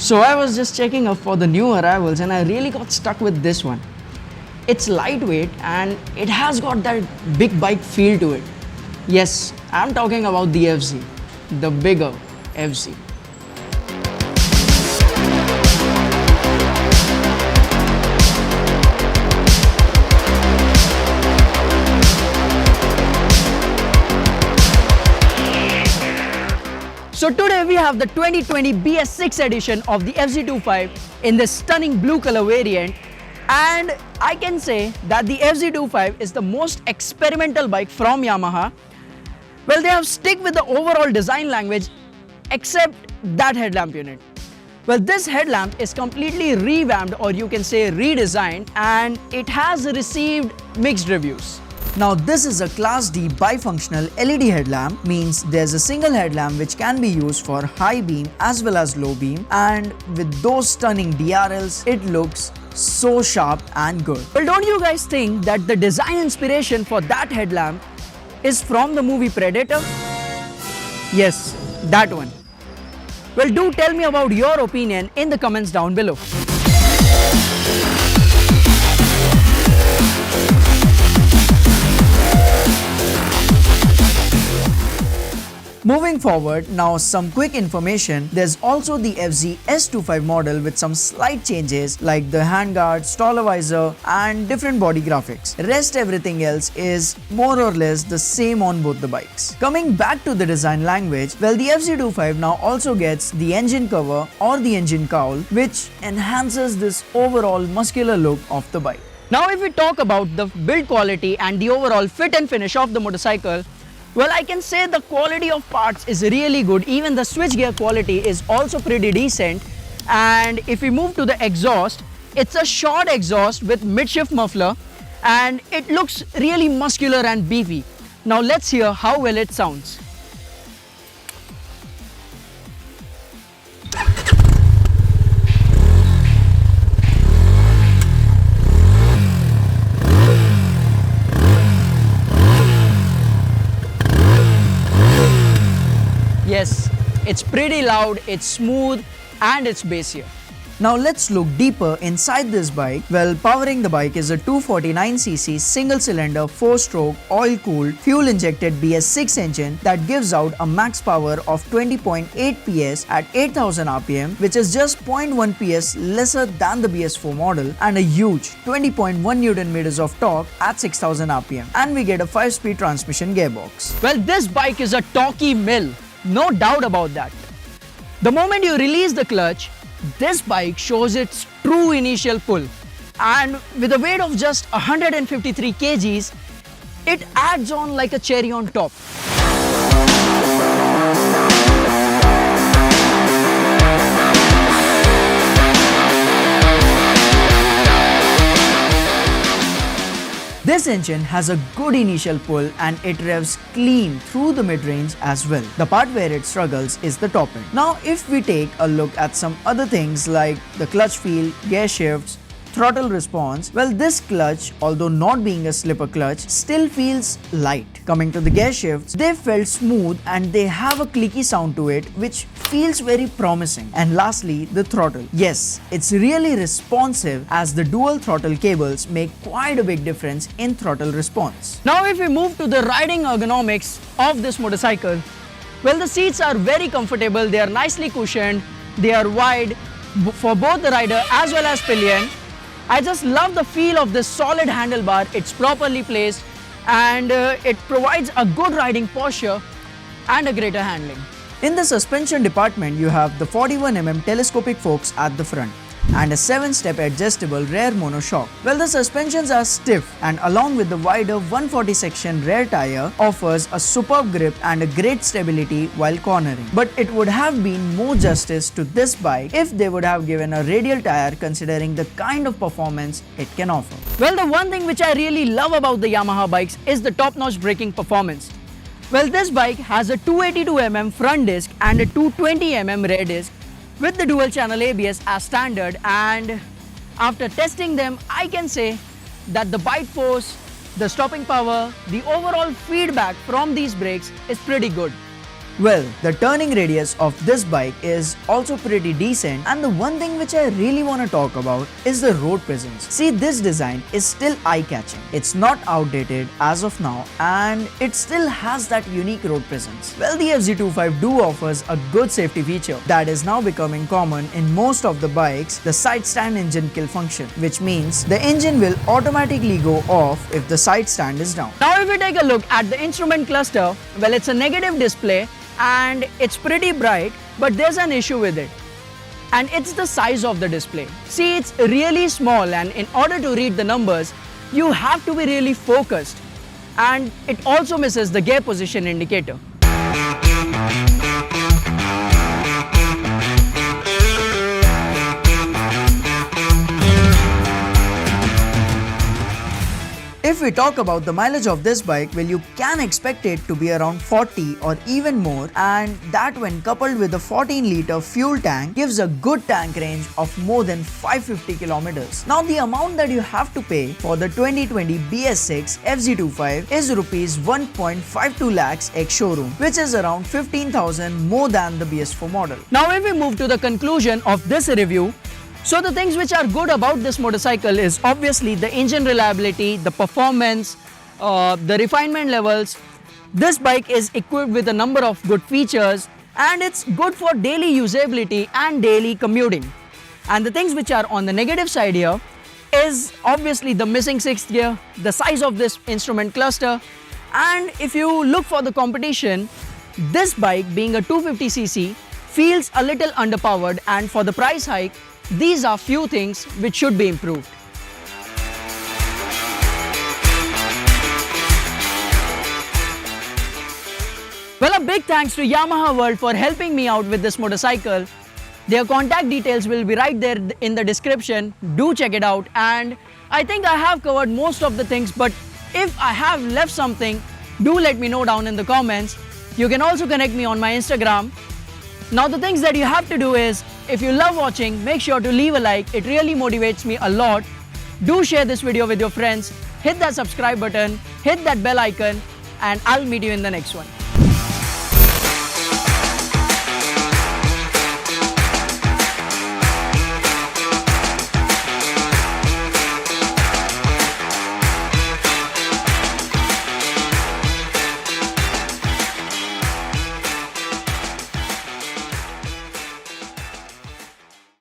So I was just checking up for the new arrivals and I really got stuck with this one. It's lightweight and it has got that big bike feel to it. Yes, I'm talking about the FZ, the bigger FZ. So today we have the 2020 BS6 edition of the FZ25 in this stunning blue color variant, and I can say that the FZ25 is the most experimental bike from Yamaha. Well, they have stick with the overall design language except that headlamp unit. Well, this headlamp is completely revamped, or you can say redesigned, and it has received mixed reviews. Now this is a Class D bifunctional LED headlamp, means there's a single headlamp which can be used for high beam as well as low beam, and with those stunning DRLs it looks so sharp and good. Well, don't you guys think that the design inspiration for that headlamp is from the movie Predator? Yes, that one. Well, do tell me about your opinion in the comments down below. Moving forward, now some quick information. There's also the FZ S25 model with some slight changes like the handguard, stall visor and different body graphics. Rest everything else is more or less the same on both the bikes. Coming back to the design language, well, the FZ25 now also gets the engine cover or the engine cowl, which enhances this overall muscular look of the bike. Now if we talk about the build quality and the overall fit and finish of the motorcycle, well, I can say the quality of parts is really good. Even the switchgear quality is also pretty decent. And if we move to the exhaust, it's a short exhaust with midshift muffler and it looks really muscular and beefy. Now let's hear how well it sounds. Yes, it's pretty loud, it's smooth and it's bassier. Now let's look deeper inside this bike. Well, powering the bike is a 249cc single-cylinder 4-stroke oil-cooled fuel-injected BS6 engine that gives out a max power of 20.8 PS at 8000 RPM, which is just 0.1 PS lesser than the BS4 model, and a huge 20.1 Nm of torque at 6000 RPM. And we get a 5-speed transmission gearbox. Well, this bike is a torquey mill. No doubt about that. The moment you release the clutch, this bike shows its true initial pull, and with a weight of just 153 kgs, it adds on like a cherry on top. This engine has a good initial pull and it revs clean through the mid-range as well. The part where it struggles is the top end. Now if we take a look at some other things like the clutch feel, gear shifts, throttle response, well, this clutch, although not being a slipper clutch, still feels light. Coming to the gear shifts, they felt smooth and they have a clicky sound to it which feels very promising. And lastly, the throttle. Yes, it's really responsive as the dual throttle cables make quite a big difference in throttle response. Now if we move to the riding ergonomics of this motorcycle, well, the seats are very comfortable, they are nicely cushioned, they are wide for both the rider as well as pillion. I just love the feel of this solid handlebar, it's properly placed and it provides a good riding posture and a greater handling. In the suspension department, you have the 41mm telescopic forks at the front and a 7-step adjustable rear monoshock. Well, the suspensions are stiff and along with the wider 140 section rear tire offers a superb grip and a great stability while cornering. But it would have been more justice to this bike if they would have given a radial tire considering the kind of performance it can offer. Well, the one thing which I really love about the Yamaha bikes is the top-notch braking performance. Well, this bike has a 282mm front disc and a 220mm rear disc with the dual channel ABS as standard, and after testing them I can say that the bite force, the stopping power, the overall feedback from these brakes is pretty good. Well, the turning radius of this bike is also pretty decent, and the one thing which I really want to talk about is the road presence. See, this design is still eye-catching. It's not outdated as of now, and it still has that unique road presence. Well, the FZ25 Duo offers a good safety feature that is now becoming common in most of the bikes, the side stand engine kill function, which means the engine will automatically go off if the side stand is down. Now if we take a look at the instrument cluster, well, it's a negative display and it's pretty bright, but there's an issue with it, and it's the size of the display. See, it's really small, and in order to read the numbers you have to be really focused, and it also misses the gear position indicator. If we talk about the mileage of this bike, well, you can expect it to be around 40 or even more, and that when coupled with a 14-liter fuel tank gives a good tank range of more than 550 kilometers. Now the amount that you have to pay for the 2020 BS6 FZ25 is rupees 1.52 lakhs ex-showroom, which is around 15,000 more than the BS4 model. Now if we move to the conclusion of this review, so the things which are good about this motorcycle is obviously the engine reliability, the performance, the refinement levels. This bike is equipped with a number of good features, and it's good for daily usability and daily commuting. And the things which are on the negative side here is obviously the missing 6th gear, the size of this instrument cluster, and if you look for the competition, this bike being a 250cc feels a little underpowered, and for the price hike, these are few things which should be improved. Well, a big thanks to Yamaha World for helping me out with this motorcycle. Their contact details will be right there in the description. Do check it out, and I think I have covered most of the things, but if I have left something, do let me know down in the comments. You can also connect me on my Instagram. Now the things that you have to do is, if you love watching, make sure to leave a like. It really motivates me a lot. Do share this video with your friends, hit that subscribe button, hit that bell icon, and I'll meet you in the next one.